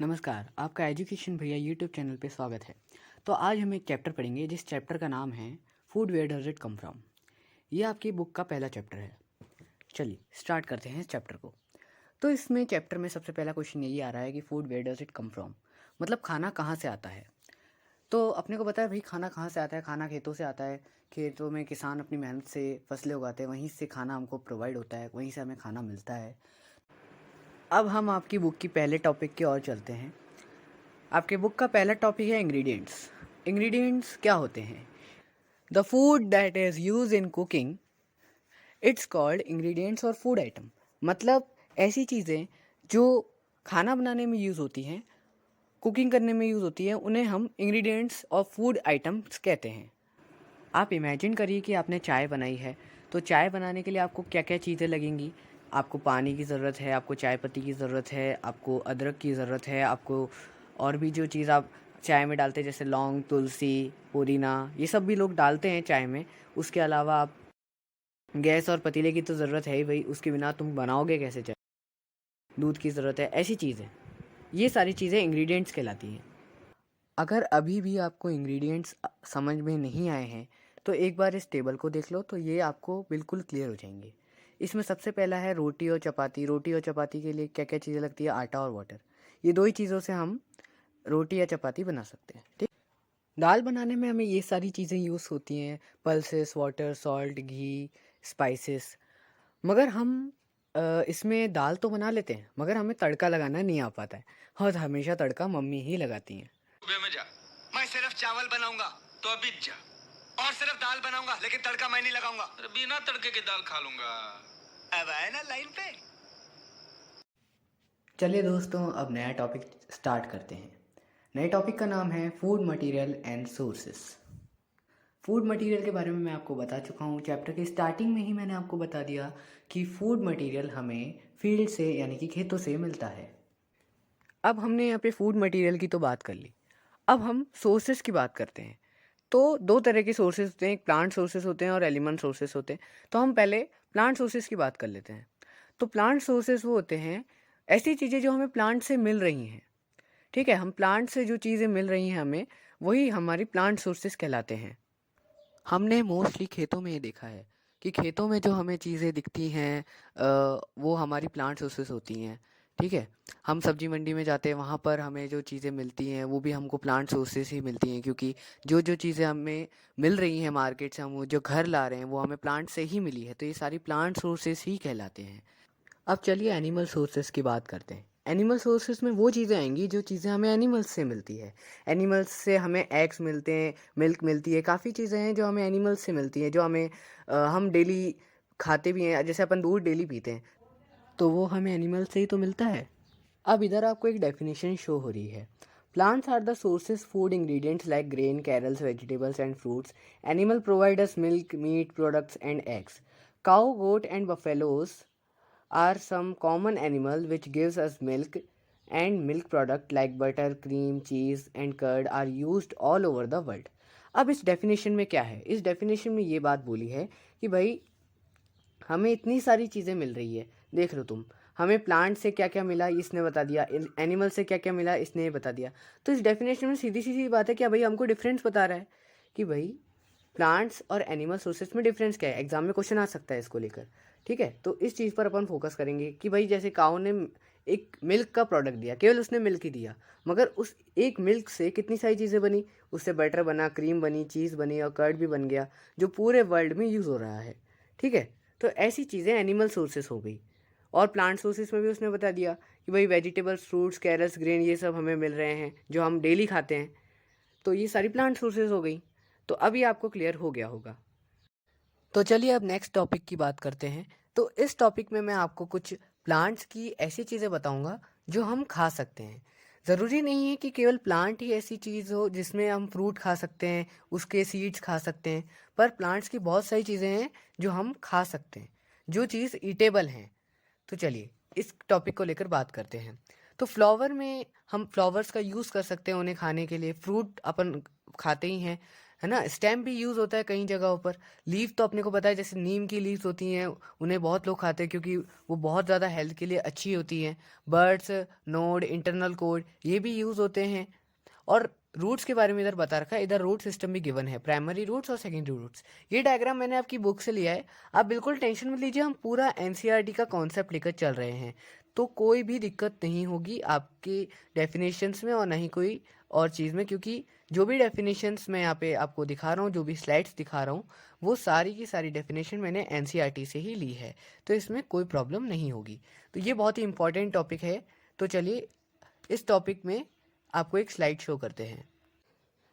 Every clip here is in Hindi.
नमस्कार, आपका एजुकेशन भैया यूट्यूब चैनल पे स्वागत है। तो आज हम एक चैप्टर पढ़ेंगे जिस चैप्टर का नाम है food where does it come from. ये आपकी बुक का पहला चैप्टर है। चलिए स्टार्ट करते हैं इस चैप्टर को। तो इसमें चैप्टर में सबसे पहला क्वेश्चन यही आ रहा है कि food where does it come from, मतलब खाना कहाँ से आता है। तो अपने को पता है भाई खाना कहाँ से आता है। खाना खेतों से आता है। खेतों में किसान अपनी मेहनत से फसलें उगाते हैं, वहीं से खाना हमको प्रोवाइड होता है, वहीं से हमें खाना मिलता है। अब हम आपकी बुक की पहले टॉपिक की ओर चलते हैं। आपके बुक का पहला टॉपिक है इंग्रेडिएंट्स। इंग्रेडिएंट्स क्या होते हैं? The food that is use in cooking, it's called ingredients और फूड आइटम। मतलब ऐसी चीज़ें जो खाना बनाने में यूज़ होती हैं, कुकिंग करने में यूज़ होती हैं, उन्हें हम इंग्रेडिएंट्स और फूड आइटम्स कहते हैं। आप इमेजिन करिए कि आपने चाय बनाई है। तो चाय बनाने के लिए आपको क्या क्या चीज़ें लगेंगी? आपको पानी की ज़रूरत है, आपको चाय पत्ती की ज़रूरत है, आपको अदरक की ज़रूरत है, आपको और भी जो चीज़ आप चाय में डालते हैं जैसे लौंग, तुलसी, पुदीना, ये सब भी लोग डालते हैं चाय में। उसके अलावा आप गैस और पतीले की तो ज़रूरत है ही भाई, उसके बिना तुम बनाओगे कैसे चाय? दूध की ज़रूरत है, ऐसी चीज़ें। ये सारी चीज़ें इंग्रेडिएंट्स कहलाती हैं। अगर अभी भी आपको इंग्रेडिएंट्स समझ में नहीं आए हैं तो एक बार इस टेबल को देख लो, तो ये आपको बिल्कुल क्लियर हो जाएंगे। इसमें सबसे पहला है रोटी और चपाती। रोटी और चपाती के लिए क्या क्या चीज़ें लगती है? आटा और वाटर। ये दो ही चीज़ों से हम रोटी या चपाती बना सकते हैं। ठीक। दाल बनाने में हमें ये सारी चीज़ें यूज़ होती हैं, पल्सेस, वाटर, सॉल्ट, घी, स्पाइसेस। मगर हम इसमें दाल तो बना लेते हैं मगर हमें तड़का लगाना नहीं आ पाता है, और हमेशा तड़का मम्मी ही लगाती हैं। सुबह में जा। मैं सिर्फ चावल बनाऊंगा तो अभी जा। और सिर्फ दाल बनाऊंगा लेकिन तड़का मैं नहीं लगाऊंगा। बिना तड़के के दाल खा लूंगा। अब आए ना लाइन पे। चलिए दोस्तों, अब नया टॉपिक स्टार्ट करते हैं। नए टॉपिक का नाम है food material and sources. Food material के बारे में मैं आपको बता चुका हूँ। चैप्टर के स्टार्टिंग में ही मैंने आपको बता दिया कि फूड मटेरियल हमें फील्ड से यानी कि खेतों से मिलता है। अब हमने यहाँ पे फूड मटेरियल की तो बात कर ली, अब हम सोर्सेस की बात करते हैं। तो दो तरह के सोर्सेस होते हैं, एक प्लांट सोर्सेस होते हैं और एलिमेंट सोर्सेस होते हैं। तो हम पहले प्लांट सोर्सेस की बात कर लेते हैं। तो प्लांट सोर्सेस वो होते हैं ऐसी चीज़ें जो हमें प्लांट से मिल रही हैं। ठीक है, हम प्लांट से जो चीज़ें मिल रही हैं हमें, वही हमारी प्लांट सोर्सेस कहलाते हैं। हमने मोस्टली खेतों में ये देखा है कि खेतों में जो हमें चीज़ें दिखती हैं वो हमारी प्लांट सोर्सेस होती हैं। ठीक है, हम सब्जी मंडी में जाते हैं, वहाँ पर हमें जो चीज़ें मिलती हैं वो भी हमको प्लांट सोर्सेस ही मिलती हैं, क्योंकि जो जो चीज़ें हमें मिल रही हैं मार्केट से, हम वो जो घर ला रहे हैं वो हमें प्लांट से ही मिली है, तो ये सारी प्लांट सोर्सेस ही कहलाते हैं। अब चलिए एनिमल सोर्सेस की बात करते हैं। एनिमल सोर्सेस में वो चीज़ें आएंगी जो चीज़ें हमें एनिमल्स से मिलती है। एनिमल्स से हमें एग्स मिलते हैं, मिल्क मिलती है, काफ़ी चीज़ें हैं जो हमें एनिमल्स से मिलती हैं, जो हमें हम डेली खाते भी हैं। जैसे अपन दूध डेली पीते हैं तो वो हमें एनिमल से ही तो मिलता है। अब इधर आपको एक डेफिनेशन शो हो रही है। Plants are the sources food ingredients like grain, cereals, vegetables and fruits. Animal provide us milk, meat products and eggs. Cow, goat and buffaloes are some common animal which gives us milk, and milk product like butter, cream, cheese and curd are used all over the world. अब इस डेफिनेशन में क्या है? इस डेफिनेशन में ये बात बोली है कि भाई हमें इतनी सारी चीज़ें मिल रही है। देख लो तुम, हमें प्लांट से क्या क्या मिला इसने बता दिया, एनिमल से क्या क्या मिला इसने ये बता दिया। तो इस डेफिनेशन में सीधी सीधी बात है क्या भाई, हमको डिफरेंस बता रहा है कि भाई प्लांट्स और एनिमल सोर्सेस में डिफरेंस क्या है। एग्जाम में क्वेश्चन आ सकता है इसको लेकर। ठीक है, तो इस चीज़ पर अपन फोकस करेंगे कि भाई जैसे काऊ ने एक मिल्क का प्रोडक्ट दिया, केवल उसने मिल्क ही दिया, मगर उस एक मिल्क से कितनी सारी चीज़ें बनी। उससे बटर बना, क्रीम बनी, चीज़ बनी और कर्ड भी बन गया, जो पूरे वर्ल्ड में यूज़ हो रहा है। ठीक है, तो ऐसी चीज़ें एनिमल सोर्सेस हो गई। और प्लांट सोर्सेस में भी उसने बता दिया कि भाई वेजिटेबल्स, फ्रूट्स, कैरल्स, ग्रेन, ये सब हमें मिल रहे हैं जो हम डेली खाते हैं। तो ये सारी प्लांट सोर्सेज हो गई। तो अभी आपको क्लियर हो गया होगा। तो चलिए अब नेक्स्ट टॉपिक की बात करते हैं। तो इस टॉपिक में मैं आपको कुछ प्लांट्स की ऐसी चीज़ें बताऊंगा जो हम खा सकते हैं। ज़रूरी नहीं है कि केवल प्लांट ही ऐसी चीज़ हो जिसमें हम फ्रूट खा सकते हैं, उसके सीड्स खा सकते हैं, पर प्लांट्स की बहुत सारी चीज़ें हैं जो हम खा सकते हैं, जो चीज़ ईटेबल हैं। तो चलिए इस टॉपिक को लेकर बात करते हैं। तो फ्लावर में हम फ्लावर्स का यूज़ कर सकते हैं उन्हें खाने के लिए। फ्रूट अपन खाते ही हैं, है ना। स्टेम भी यूज़ होता है कई जगहों पर। लीफ तो अपने को पता है, जैसे नीम की लीव्स होती हैं, उन्हें बहुत लोग खाते हैं क्योंकि वो बहुत ज़्यादा हेल्थ के लिए अच्छी होती हैं। बर्ड्स, नोड, इंटरनल कोड, ये भी यूज़ होते हैं। और रूट्स के बारे में इधर बता रखा है, इधर रूट सिस्टम भी गिवन है, प्राइमरी रूट्स और सेकेंडरी रूट्स। ये डायग्राम मैंने आपकी बुक से लिया है, आप बिल्कुल टेंशन मत लीजिए, हम पूरा एनसीईआरटी का कॉन्सेप्ट लेकर चल रहे हैं, तो कोई भी दिक्कत नहीं होगी आपके डेफिनेशंस में और ना ही कोई और चीज़ में, क्योंकि जो भी डेफिनेशंस मैं यहाँ पे आपको दिखा रहा हूँ, जो भी स्लाइड्स दिखा रहा हूँ, वो सारी की सारी डेफिनेशन मैंने एनसीईआरटी से ही ली है, तो इसमें कोई प्रॉब्लम नहीं होगी। तो ये बहुत ही इंपॉर्टेंट टॉपिक है। तो चलिए इस टॉपिक में आपको एक स्लाइड शो करते हैं।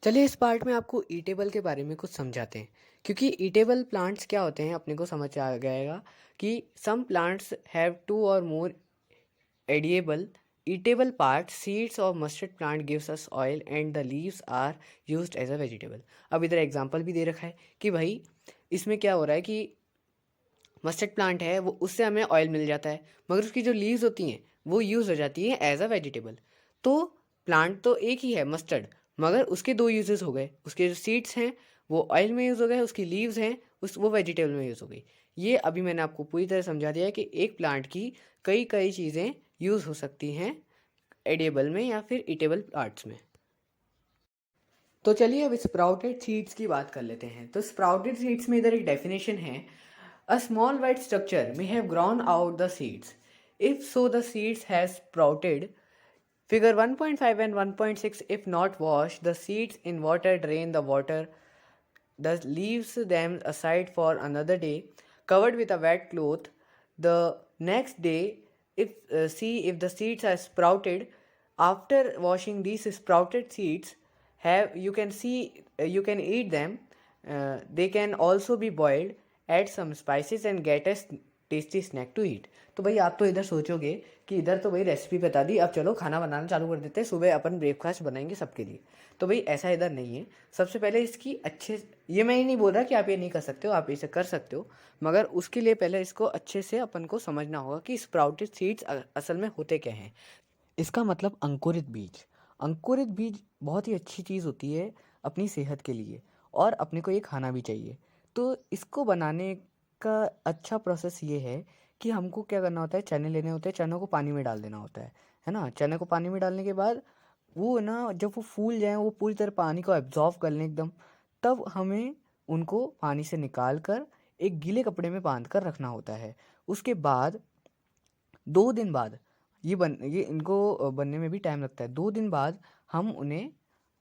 चलिए इस पार्ट में आपको ईटेबल के बारे में कुछ समझाते हैं, क्योंकि ईटेबल प्लांट्स क्या होते हैं अपने को समझ आ जाएगा कि सम प्लांट्स हैव टू और मोर edible eatable parts. Seeds of mustard plant gives us oil and the leaves are used as a vegetable. अब इधर एग्जांपल भी दे रखा है कि भाई इसमें क्या हो रहा है कि मस्टर्ड प्लांट है, वो उससे हमें ऑयल मिल जाता है, मगर उसकी जो लीव्स होती हैं वो यूज़ हो जाती हैं एज अ वेजिटेबल। तो प्लांट तो एक ही है मस्टर्ड, मगर उसके दो यूजेस हो गए, उसके जो सीड्स हैं वो ऑयल में यूज़ हो गए, उसकी लीव्स हैं वो वेजिटेबल में यूज़ हो गई। ये अभी मैंने आपको पूरी तरह समझा दिया है कि एक प्लांट की कई कई चीज़ें यूज़ हो सकती हैं एडिएबल में या फिर ईटेबल पार्ट्स में। तो चलिए अब स्प्राउटेड सीड्स की बात कर लेते हैं। तो स्प्राउटेड सीड्स में इधर एक डेफिनेशन है, a small white structure may have grown out the seeds. If so, the seeds has sprouted. Figure 1.5 and 1.6, if not washed, the seeds in water drain the water, thus leaves them aside for another day, covered with a wet cloth. The next day, if see if the seeds are sprouted. After washing these sprouted seeds, have you can see you can eat them. They can also be boiled. Add some spices and get a tasty snack to eat. तो भाई आप तो इधर सोचोगे कि इधर तो भाई रेसिपी बता दी, अब चलो खाना बनाना चालू कर देते हैं, सुबह अपन ब्रेकफास्ट बनाएंगे सबके लिए। तो भाई ऐसा इधर नहीं है। सबसे पहले इसकी अच्छे, ये मैं ही नहीं बोल रहा कि आप ये नहीं कर सकते हो, आप इसे कर सकते हो, मगर उसके लिए पहले इसको अच्छे से अपन को समझना होगा कि स्प्राउटेड सीड्स असल में होते क्या हैं। इसका मतलब अंकुरित बीज। अंकुरित बीज बहुत ही अच्छी चीज़ होती है अपनी सेहत के लिए, और अपने को ये खाना भी चाहिए। तो इसको बनाने का अच्छा प्रोसेस ये है कि हमको क्या करना होता है, चने लेने होते हैं, चनों को पानी में डाल देना होता है ना। चने को पानी में डालने के बाद वो ना जब वो फूल जाएँ, वो पूरी तरह पानी को एब्जॉर्व कर लें एकदम, तब हमें उनको पानी से निकाल कर एक गीले कपड़े में बांध कर रखना होता है। उसके बाद 2 दिन बाद ये इनको बनने में भी टाइम लगता है। 2 दिन बाद हम उन्हें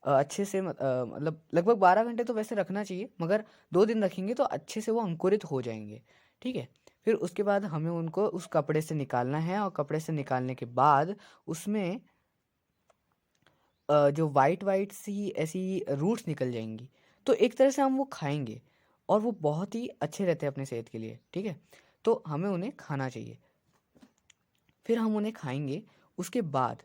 अच्छे से मतलब लगभग 12 घंटे तो वैसे रखना चाहिए, मगर 2 दिन रखेंगे तो अच्छे से वो अंकुरित हो जाएँगे, ठीक है? फिर उसके बाद हमें उनको उस कपड़े से निकालना है, और कपड़े से निकालने के बाद उसमें जो वाइट सी ऐसी रूट्स निकल जाएँगी। तो एक तरह से हम वो खाएँगे, और वो बहुत ही अच्छे रहते हैं अपनी सेहत के लिए, ठीक है? तो हमें उन्हें खाना चाहिए। फिर हम उन्हें खाएंगे। उसके बाद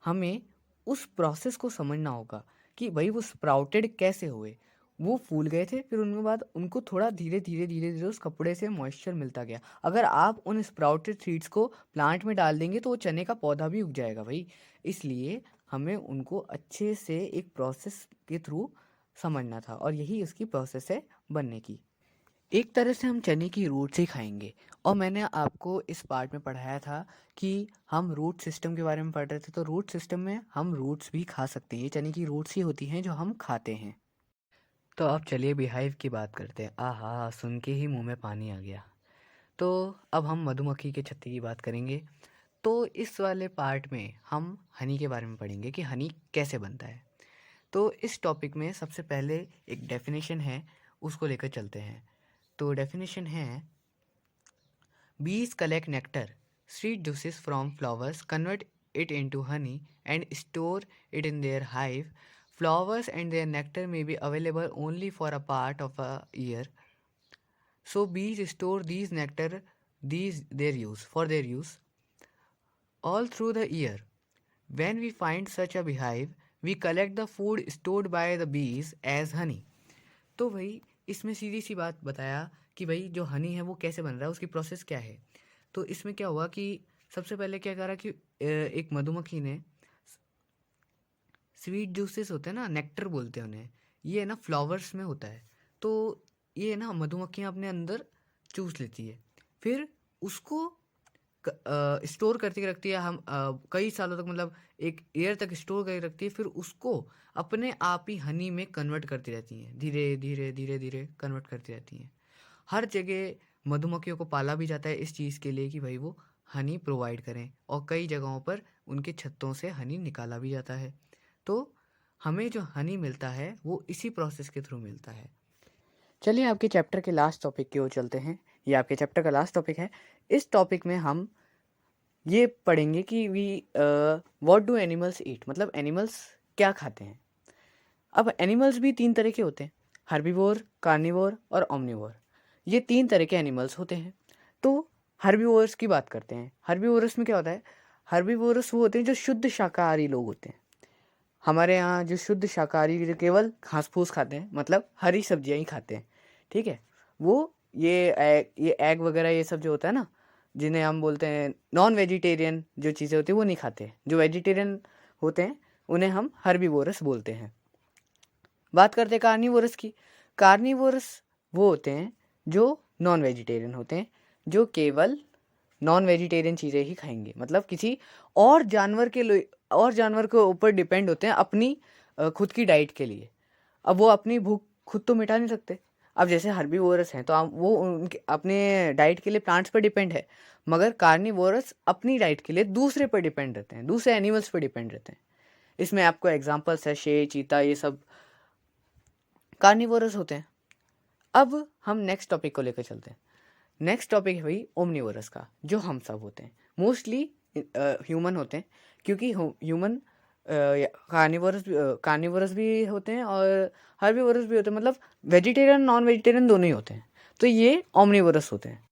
हमें उस प्रोसेस को समझना होगा कि भाई वो स्प्राउटेड कैसे हुए। वो फूल गए थे, फिर उनके बाद उनको थोड़ा धीरे धीरे उस कपड़े से मॉइस्चर मिलता गया। अगर आप उन स्प्राउटेड सीड्स को प्लांट में डाल देंगे तो वो चने का पौधा भी उग जाएगा भाई। इसलिए हमें उनको अच्छे से एक प्रोसेस के थ्रू समझना था, और यही उसकी प्रोसेस है बनने की। एक तरह से हम चने की रूट्स ही खाएंगे। और मैंने आपको इस पार्ट में पढ़ाया था कि हम रूट सिस्टम के बारे में पढ़ रहे थे, तो रूट सिस्टम में हम रूट्स भी खा सकते हैं। ये चने की रूट्स ही होती हैं जो हम खाते हैं। तो अब चलिए बिहाइव की बात करते हैं। आहा, सुन के ही मुंह में पानी आ गया। तो अब हम मधुमक्खी के छत्ते की बात करेंगे। तो इस वाले पार्ट में हम हनी के बारे में पढ़ेंगे कि हनी कैसे बनता है। तो इस टॉपिक में सबसे पहले एक डेफिनेशन है, उसको लेकर चलते हैं। तो डेफिनेशन है, bees collect nectar, sweet juices from flowers, convert it into honey, and store it in their hive. Flowers and their nectar may be available only for a part of a year. So bees store these nectar for their use all through the year. When we find such a beehive, we collect the food stored by the bees as honey. तो भाई इसमें सीधी सी बात बताया कि भाई जो हनी है वो कैसे बन रहा है, उसकी प्रोसेस क्या है। तो इसमें क्या हुआ कि सबसे पहले क्या करा कि एक मधुमक्खी ने स्वीट जूसेस होते हैं ना, नेक्टर बोलते हैं उन्हें, ये ना फ्लावर्स में होता है। तो ये ना मधुमक्खियाँ अपने अंदर चूस लेती है, फिर उसको स्टोर करके रखती है। हम कई सालों तक, मतलब एक ईयर तक स्टोर करके रखती है, फिर उसको अपने आप ही हनी में कन्वर्ट करती रहती हैं, धीरे धीरे धीरे धीरे कन्वर्ट करती रहती हैं। हर जगह मधुमक्खियों को पाला भी जाता है इस चीज़ के लिए कि भाई वो हनी प्रोवाइड करें, और कई जगहों पर उनके छत्तों से हनी निकाला भी जाता है। तो हमें जो हनी मिलता है वो इसी प्रोसेस के थ्रू मिलता है। चलिए आपके चैप्टर के लास्ट टॉपिक की ओर चलते हैं। ये आपके चैप्टर का लास्ट टॉपिक है। इस टॉपिक में हम ये पढ़ेंगे कि व्हाट डू एनिमल्स ईट, मतलब एनिमल्स क्या खाते हैं। अब एनिमल्स भी 3 तरह के होते हैं, हर्बीवोर, कार्निवोर और ओमनिवोर। ये 3 तरह के एनिमल्स होते हैं। तो हर्बीवोरस की बात करते हैं। हर्बीवोरस में क्या होता है? हर्बीवोरस वो होते हैं जो शुद्ध शाकाहारी लोग होते हैं। हमारे यहाँ जो शुद्ध शाकाहारी जो केवल घास फूस खाते हैं, मतलब हरी सब्जियाँ ही खाते हैं, ठीक है, वो ये एग वगैरह ये सब जो होता है ना, जिन्हें हम बोलते हैं नॉन वेजिटेरियन जो चीज़ें होती हैं वो नहीं खाते। जो वेजिटेरियन होते हैं उन्हें हम हर्बीवोरस बोलते हैं। बात करते हैं कार्निवोरस की। कार्निवोरस वो होते हैं जो नॉन वेजिटेरियन होते हैं, जो केवल नॉन वेजिटेरियन चीज़ें ही खाएंगे, मतलब किसी और जानवर के ऊपर डिपेंड होते हैं अपनी खुद की डाइट के लिए। अब वो अपनी भूख खुद तो मिटा नहीं सकते। अब जैसे हर्बीवोरस हैं तो वो उनके अपने डाइट के लिए प्लांट्स पर डिपेंड है, मगर कार्निवोरस अपनी डाइट के लिए दूसरे पर डिपेंड रहते हैं, दूसरे एनिमल्स पर डिपेंड रहते हैं। इसमें आपको एग्जांपल्स है शेर, चीता, ये सब कार्निवोरस होते हैं। अब हम नेक्स्ट टॉपिक को लेकर चलते हैं। नेक्स्ट टॉपिक है भाई ओमनिवोरस का, जो हम सब होते हैं, मोस्टली ह्यूमन होते हैं, क्योंकि ह्यूमन कार्निवोरस भी होते हैं और हर्बीवोरस भी होते हैं, मतलब वेजिटेरियन नॉन वेजिटेरियन दोनों ही होते हैं। तो ये ओमनिवोरस होते हैं।